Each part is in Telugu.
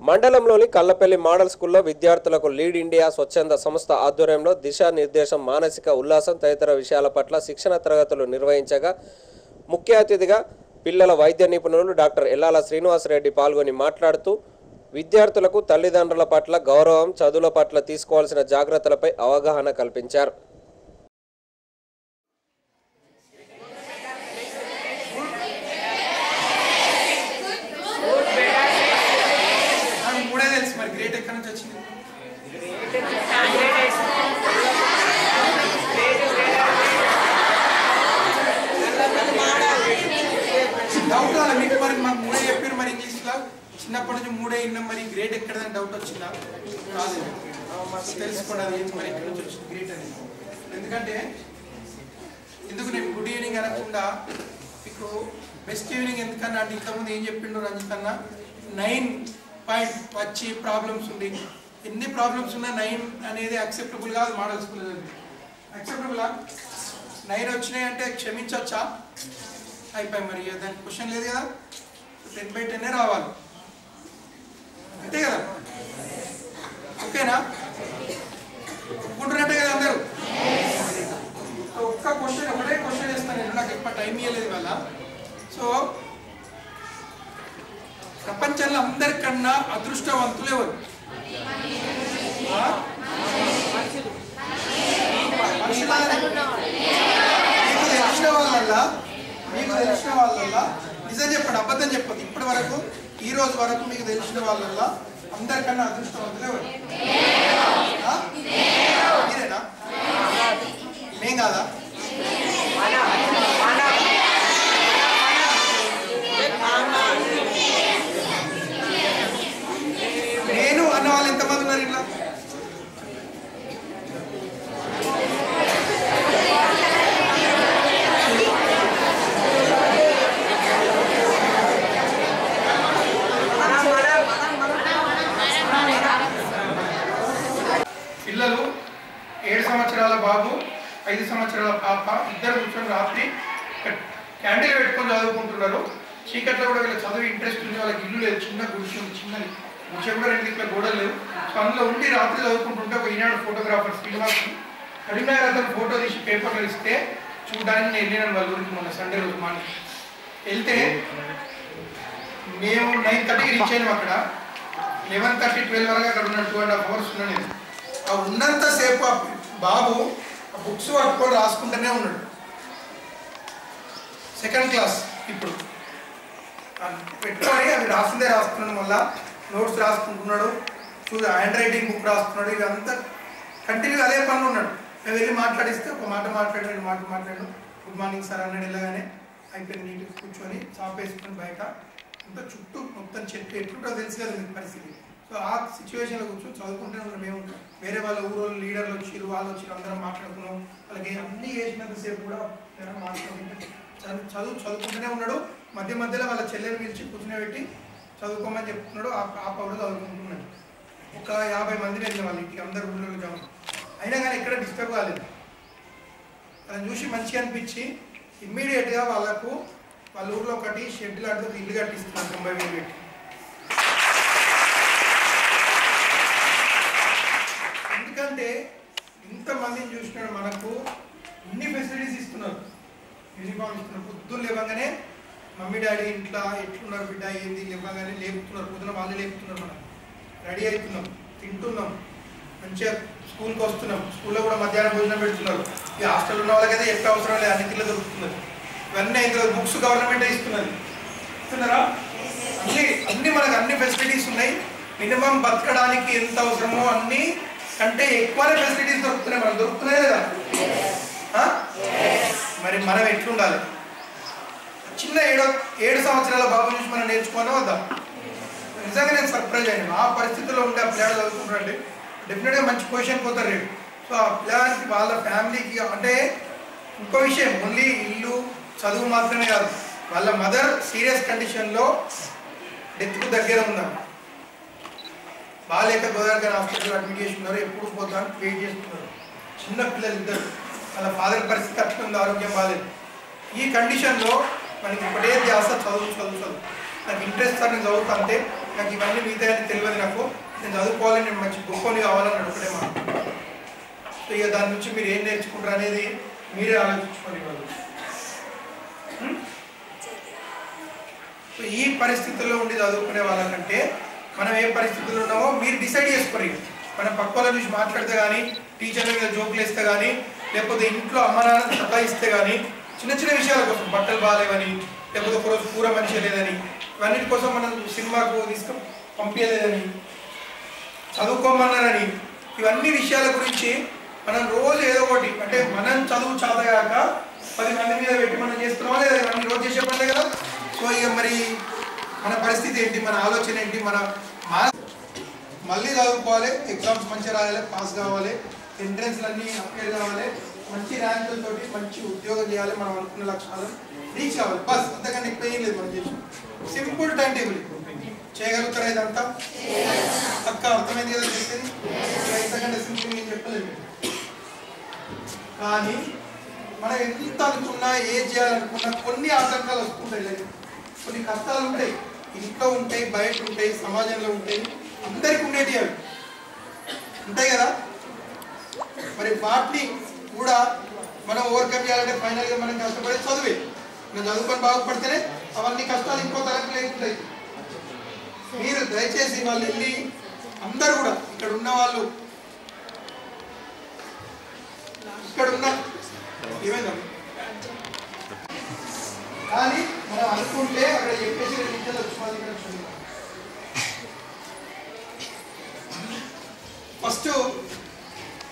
మండలంలోని కల్లపల్లి మోడల్ స్కూల్లో విద్యార్థులకు లీడ్ ఇండియా స్వచ్ఛంద సంస్థ ఆధ్వర్యంలో దిశానిర్దేశం, మానసిక ఉల్లాసం తదితర విషయాల పట్ల శిక్షణ తరగతులు నిర్వహించగా ముఖ్య అతిథిగా పిల్లల వైద్య నిపుణులు డాక్టర్ ఎల్లాల శ్రీనివాసరెడ్డి పాల్గొని మాట్లాడుతూ విద్యార్థులకు తల్లిదండ్రుల పట్ల గౌరవం, చదువుల పట్ల తీసుకోవాల్సిన జాగ్రత్తలపై అవగాహన కల్పించారు. చిన్నప్పటి నుంచి మూడే విన్నాం, మరి గ్రేట్ ఎక్కడదని డౌట్ వచ్చిందా? రాదు, తెలుసుకోండి మరి ఎక్కడి నుంచి వచ్చింది గ్రేట్ అనేది. ఎందుకంటే నేను గుడ్ ఈవినింగ్ అనకుండా మీకు బెస్ట్ ఈవినింగ్ ఎందుకన్నా అంటే ఇంతకుముందు ఏం చెప్పిండు రంజిత్ అన్న, 9 పాయింట్ వచ్చి ప్రాబ్లమ్స్ ఉంది. ఎన్ని ప్రాబ్లమ్స్ ఉన్నా 9 అనేది యాక్సెప్టబుల్ కాదు. Model school యాక్సెప్టబులా? 9 వచ్చినాయి అంటే క్షమించవచ్చా? అయిపోయి మరి దానికి క్వశ్చన్ లేదు కదా. 10/10 రావాలి అంతే కదా. ఓకేనా? ఒప్పుకుంటున్నట్టే కదా అందరూ? ఒక్క క్వశ్చన్, ఒకటే క్వశ్చన్ వేస్తాను నేను, నాకు ఎక్కువ టైం ఇవ్వలేదు వల్ల. సో ప్రపంచంలో అందరికన్నా అదృష్టవంతులు ఎవరు? మీకు తెలిసిన వాళ్ళ నిజం చెప్పండి, అబద్ధం చెప్పదు. ఇప్పటి వరకు ఈ రోజు వరకు మీకు తెలిసిన వాళ్ళ అందరికన్నా అదృష్టవంతులు ఎవరు? మీరేనా? మేం కాదా? నేను అన్న వాళ్ళు ఎంతమంది ఉన్నారు ఇట్లా? పిల్లలు 7 సంవత్సరాల బాబు, 5 సంవత్సరాల పాప ఇద్దరు కూర్చొని రాత్రి క్యాండిల్ పెట్టుకొని చదువుకుంటున్నారు. చీకట్లో కూడా వీళ్ళకి చదువు ఇంట్రెస్ట్ ఉంది, వాళ్ళకి ఇల్లు లేదు, చిన్న గుడిసె ఉంది, చిన్నది గుడిసె కూడా 2 ఇక్కడ గోడలు లేవు. సో అందులో ఉండి రాత్రి చదువుకుంటుంటే ఒక ఈనాడు ఫోటోగ్రాఫర్ శ్రీనివాస్ కరీంనగర్ అతను ఫోటో తీసి పేపర్లో ఇస్తే చూడడానికి నేను వెళ్ళినాను వాళ్ళ ఊరికి మొన్న సండే రోజు మార్నింగ్. వెళ్తే మేము 9:30కి రీచ్ అయినాం. అక్కడ 11:30, 12 వరకు అక్కడ ఉన్నాడు. 2.5 hours ఉన్నాను నేను. ఆ ఉన్నంతసేపు ఆ బాబు ఆ బుక్స్ పట్టుకొని రాసుకుంటూనే ఉన్నాడు. 2nd క్లాస్ ఇప్పుడు పెట్టుకొని అవి రాసిందే రాస్తున్నాడు, మళ్ళీ నోట్స్ రాసుకుంటున్నాడు, హ్యాండ్ రైటింగ్ బుక్ రాస్తున్నాడు. ఇదంతా కంటిన్యూ అదే పనులు ఉన్నాడు. మేము వెళ్ళి మాట్లాడిస్తే ఒక మాట మాట్లాడాడు, 2 మాటలు మాట్లాడాడు. గుడ్ మార్నింగ్ సార్ అన్నాడు. వెళ్ళగానే అయిపోయింది, నీట్గా కూర్చొని చాప్ వేసుకొని బయట అంతా చుట్టూ మొత్తం చెట్టు ఎట్లుంటో తెలుసు కదా మీకు పరిస్థితి. సో ఆ సిచ్యువేషన్లో కూర్చొని చదువుకుంటే ఉన్నాం. మేము వేరే వాళ్ళ ఊరు లీడర్లు వచ్చారు, వాళ్ళు వచ్చి అందరం మాట్లాడుకున్నాం. వాళ్ళకి అన్నీ వేసినంతసేపు కూడా మాట్లాడుకుంటే చదువుకుంటూనే ఉన్నాడు. మధ్య మధ్యలో వాళ్ళ చెల్లెలు పిలిచి కూర్చుని చదువుకోమని చెప్తున్నాడు. ఆ పాప కూడా చదువుకుంటున్నాడు. ఒక 50 మంది వెళ్ళిన వాళ్ళ ఇంటికి, అందరు ఊళ్ళో జమ. అయినా కానీ ఎక్కడ డిస్టర్బ్ కాలేదు. అలా చూసి మంచిగా అనిపించి ఇమ్మీడియట్గా వాళ్ళకు వాళ్ళ ఊళ్ళో ఒకటి షెడ్ లాంటిది ఇల్లు కట్టిస్తున్నారు 90,000 పెట్టి. ఎందుకంటే ఇంతమందిని చూసినాడు, మనకు ఇన్ని ఫెసిలిటీస్ ఇస్తున్నారు, యూనిఫామ్ ఇస్తున్నారు. పొద్దున్న లేవగానే మమ్మీ డాడీ ఇంట్లో ఎట్లున్నారు బిడ్డ ఏంది లేవగానే లేపుతున్నారు. పొద్దున వాళ్ళు లేపుతున్నారు, మనం రెడీ అవుతున్నాం, తింటున్నాం, మంచిగా స్కూల్కి వస్తున్నాం. స్కూల్లో కూడా మధ్యాహ్నం భోజనం పెడుతున్నారు. ఈ హాస్టల్ ఉన్న వాళ్ళకైతే ఎక్కువ అవసరం లేదు, అన్ని కిలో దొరుకుతున్నారు. ఇవన్నీ ఇందులో బుక్స్ గవర్నమెంటే ఇస్తున్నది. ఇస్తున్నారా? అన్ని మనకు అన్ని ఫెసిలిటీస్ ఉన్నాయి. మినిమం బతకడానికి ఎంత అవసరమో అన్ని కంటే ఎక్కువనే ఫెసిలిటీస్ దొరుకుతున్నాయి. మనకు దొరుకుతున్నాయి కదా. మరి మనం ఎట్లుండాలి? చిన్న 7 సంవత్సరాల బాబు నుంచి మనం నేర్చుకోవాలా వద్దా? నిజంగా నేను సర్ప్రైజ్ అయ్యాను. ఆ పరిస్థితుల్లో ఉండే ఆ పిల్లాడు చదువుకుంటారండి, డెఫినెట్గా మంచి పొజిషన్ పోతారు రేపు. సో ఆ పిల్లాడికి వాళ్ళ ఫ్యామిలీకి అంటే ఇంకో విషయం, ఓన్లీ ఇల్లు చదువు మాత్రమే కాదు, వాళ్ళ మదర్ సీరియస్ కండిషన్లో డెత్కు దగ్గర ఉన్నారు. బాలేక గోదావరి గారి హాస్పిటల్ అడ్మిట్ చేసి ఉన్నారు. ఎప్పుడు పోతాను వెయిట్ చేస్తున్నారు. చిన్న పిల్లలు ఇద్దరు, వాళ్ళ ఫాదర్ పరిస్థితి అట్లా ఉంది, ఆరోగ్యం బాగాలేదు. ఈ కండిషన్లో మనకి ఒకటే ధ్యాస, చదువు చదువు చదువు. నాకు ఇంట్రెస్ట్ అని చదువుతా అంటే నాకు ఇవన్నీ మిగతా తెలియదు, నాకు నేను చదువుకోవాలి, నేను మంచి గొప్పని కావాలని ఒకటే మాట. సో ఇక దాని నుంచి మీరు ఏం నేర్చుకుంటారు అనేది మీరే ఆలోచించుకోండి వాళ్ళు. సో ఈ పరిస్థితుల్లో ఉండి చదువుకునే వాళ్ళకంటే మనం ఏ పరిస్థితుల్లో ఉన్నామో మీరు డిసైడ్ చేసుకోరు. మనం పక్క వాళ్ళ నుంచి మాట్లాడితే కానీ, టీచర్ల మీద జోకులు వేస్తే కానీ, లేకపోతే ఇంట్లో అమ్మ నాన్న సతాయిస్తే కానీ, చిన్న చిన్న విషయాల కోసం బట్టలు బాగాలేవని, లేకపోతే ఒకరోజు కూర మంచిగా లేదని, ఇవన్నిటి కోసం మనం సినిమాకు పంపించలేదని, చదువుకోమన్నారని, ఇవన్నీ విషయాల గురించి మనం రోజు ఏదో ఒకటి అంటే మనం చదువు చాదగాక 10 మంది మీద పెట్టి మనం చేస్తున్నామా లేదా? ఇవన్నీ రోజు చేసే పనులే కదా. సో ఇక మరి మన పరిస్థితి ఏంటి, మన ఆలోచన ఏంటి? మళ్ళీ చదువుకోవాలి, ఎగ్జామ్స్ మంచిగా రాయాలి, పాస్ కావాలి, ఎంట్రన్స్లు అన్నీ అప్లై కావాలి, మంచి ర్యాంకులతోటి మంచి ఉద్యోగం చేయాలి, మనం అనుకున్న లక్ష్యాలను రీచ్ కావాలి. బస్ అంతకన్నా ఎక్కువ ఏం లేదు మనం చేసి. సింపుల్ టైం టేబుల్ చేయగలుగుతారా? ఇదంతా పక్క అర్థమైంది కదా చెప్పేది. ఇంతకంటే సింపుల్ ఏం చెప్పలేదు. కానీ మనం ఎంత అనుకున్నా, ఏం చేయాలనుకున్నా కొన్ని ఆటంకాలు వస్తుంటాయి, కొన్ని కష్టాలు ఉంటాయి, ఇంట్లో ఉంటాయి, బయట ఉంటాయి, సమాజంలో ఉంటాయి, అందరికి ఉండేవి అవి ఉంటాయి కదా. మరి వాటిని కూడా మనం ఓవర్కమ్ చేయాలంటే ఫైనల్గా మనం కష్టపడే చదివే. మనం చదువుకొని బాగుపడితేనే అవన్నీ కష్టాలు ఇంకో తరగతి లేకుంటాయి. మీరు దయచేసి వాళ్ళు వెళ్ళి అందరూ కూడా ఇక్కడ ఉన్న వాళ్ళు ఇక్కడ ఉన్న ఏమైందా కానీ మనం అనుకుంటే అక్కడ చెప్పేసి టీచర్లు వచ్చి ఫస్ట్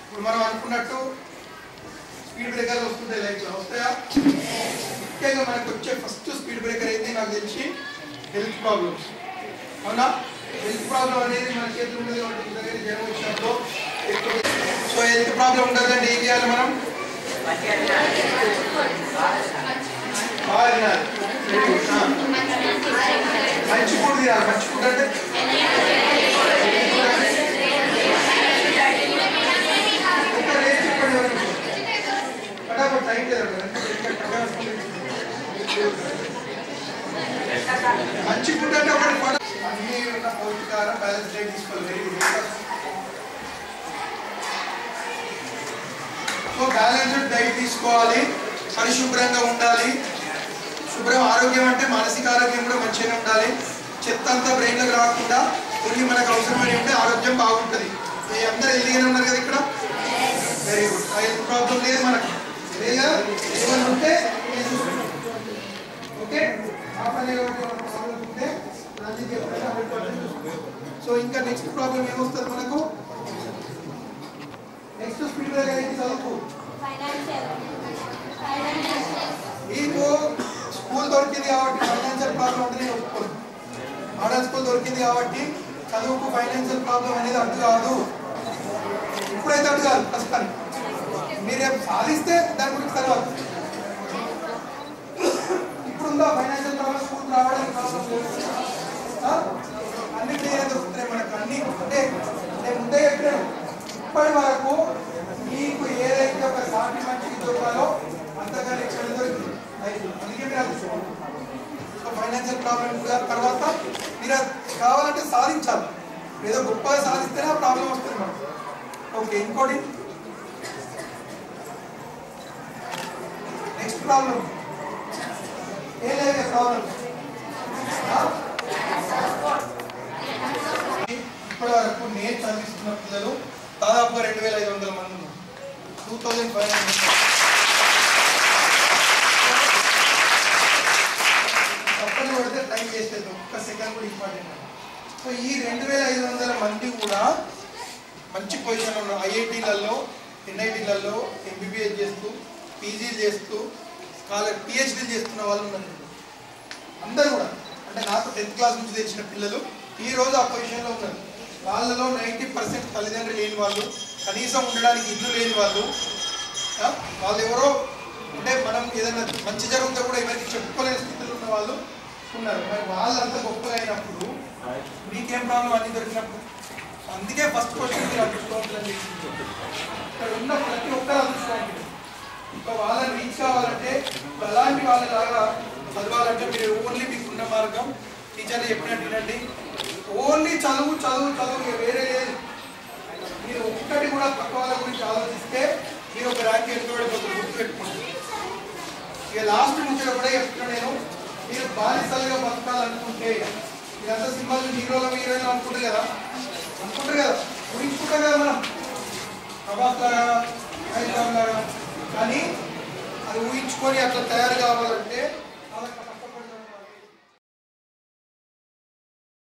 ఇప్పుడు మనం అనుకున్నట్టు స్పీడ్ బ్రేకర్ వస్తుంటాయి, లైట్స్ వస్తాయా? ముఖ్యంగా మనకు వచ్చే ఫస్ట్ స్పీడ్ బ్రేకర్ అయితే నాకు తెలిసి హెల్త్ ప్రాబ్లమ్స్. అవునా? హెల్త్ ప్రాబ్లం అనేది మన చేతులు ఉండదు కాబట్టి దగ్గర జ్వరం వచ్చినప్పుడు సో హెల్త్ ప్రాబ్లం ఉండదండి ఏం చేయాలి మనం? మంచి ఫుడ్ తినాలి. మంచి ఫుడ్ అంటే టైం లేదండి. మంచి ఫుడ్ అంటే ఒకటి అన్ని పౌష్టికాహారం బ్యాలెన్స్ డైట్ తీసుకోవాలి. Very good. So balanced diet తీసుకోవాలి, పరిశుభ్రంగా ఉండాలి. శుభ్రం ఆరోగ్యం అంటే మానసిక ఆరోగ్యం కూడా మంచిగా ఉండాలి. చెత్త అంతా బ్రెయిన్లోకి రాకుండా కొన్ని మనకు అవసరమని ఉంటే ఆరోగ్యం బాగుంటుంది. అందరూ హెల్తీగానే ఉన్నారు కదా ఇక్కడ. Very good. హెల్త్ ప్రాబ్లం లేదు మనకు. ఏమైనా ఉంటే ఓకే ఉంటే సో ఇంకా నెక్స్ట్ ప్రాబ్లం ఏమొస్తుంది మనకు? నెక్స్ట్ స్పీడ్ బ్రేకర్ ఏంటి? చదువుకు. మీకు స్కూల్ దొరికింది కాబట్టి ఫైనాన్షియల్ ప్రాబ్లం అంటే నేను ఒప్పుకోను. మోడల్ స్కూల్ దొరికింది కాబట్టి చదువుకు ఫైనాన్షియల్ ప్రాబ్లం అనేది అడ్డు కాదు. ఇప్పుడైతే అడ్డు కాదు. ప్రస్తుతానికి మీరు రేపు సాధిస్తే దాని గురించి తర్వాత. ఇప్పుడుందా ఫైనాన్షియల్ ప్రాబ్లం? స్కూల్ రావడానికి ప్రాబ్లం అన్ని క్లియర్ దొరుకుతున్నాయి మనకు. అన్ని అంటే నేను ముందే చెప్పాను, ఇప్పటి వరకు మీకు ఏదైతే ఒక సాటి మంచికి దొరకాలో అంతగా ఎక్కడ దొరికింది. అందుకే మీరు అది సో ఫైనాన్షియల్ ప్రాబ్లం కూడా తర్వాత మీరు కావాలంటే సాధించాలి. ఏదో గొప్పగా సాధిస్తేనే ఆ ప్రాబ్లం వస్తుంది మనకు. ఓకే. ఇంకోటి నెక్స్ట్ ప్రాబ్లం ఏ లేదు ప్రాబ్లం. ఇప్పటి వరకు నేను చదివిస్తున్న పిల్లలు దాదాపుగా 2500 మంది ఉన్నారు. 2500 తప్పని పడితే టైం చేసేది ఒక్క సెకండ్ కూడా ఇంపార్టెంట్. సో ఈ 2500 మంది కూడా మంచి పొజిషన్లో ఉన్నారు. ఐఐటీలలో, ఎన్ఐటీలలో ఎంబీబీఎస్ చేస్తూ, పీజీలు చేస్తూ, పిహెచ్డీలు చేస్తున్న వాళ్ళు ఉన్నారు. అందరూ కూడా అంటే నాకు 10th క్లాస్ నుంచి తెచ్చిన పిల్లలు ఈరోజు ఆ పొజిషన్లో ఉన్నారు. వాళ్ళలో 90% తల్లిదండ్రులు లేని వాళ్ళు, కనీసం ఉండడానికి ఇల్లు లేని వాళ్ళు, వాళ్ళు ఎవరో అంటే మనం ఏదైనా మంచి జరుగుతుందో కూడా ఎవరికి చెప్పుకోలేని స్థితిలో ఉన్న వాళ్ళు ఉన్నారు. మరి వాళ్ళంతా గొప్పగా అయినప్పుడు మీకేం ప్రాబ్లం అన్ని దొరికినప్పుడు? అందుకే ఫస్ట్ క్వశ్చన్ మీరు అదృష్టవంతులని ఇక్కడ ఉన్న ప్రతి ఒక్కరు అదృష్టవంతులు. ఇంకా వాళ్ళని రీచ్ కావాలంటే అలాంటి వాళ్ళలాగా చదవాలంటే మీరు ఓన్లీ మీకున్న మార్గం టీచర్లు చెప్పినట్టు వినండి, ఓన్లీ చదువు చదువు చదువు, ఇక వేరే లేదు. మీరు ఒక్కటి కూడా పక్క వాళ్ళ గురించి ఆలోచిస్తే మీరు ఒక ర్యాంక్ ఎదుగుబడిపోతుంది, గుర్తుపెట్టుకోండి. ఇక లాస్ట్ ముచ్చట కూడా చెప్తున్నా నేను, మీరు బానిసలుగా బతకాలనుకుంటే మీరంతా సినిమాలు హీరోలు హీరోయిన్లు అనుకుంటారు కదా, ఊహించుకుంటాం కదా మనం ప్రభాస్ లాగా హైదరాబాద్ లాగా. కానీ అది ఊహించుకొని అట్లా తయారు కావాలంటే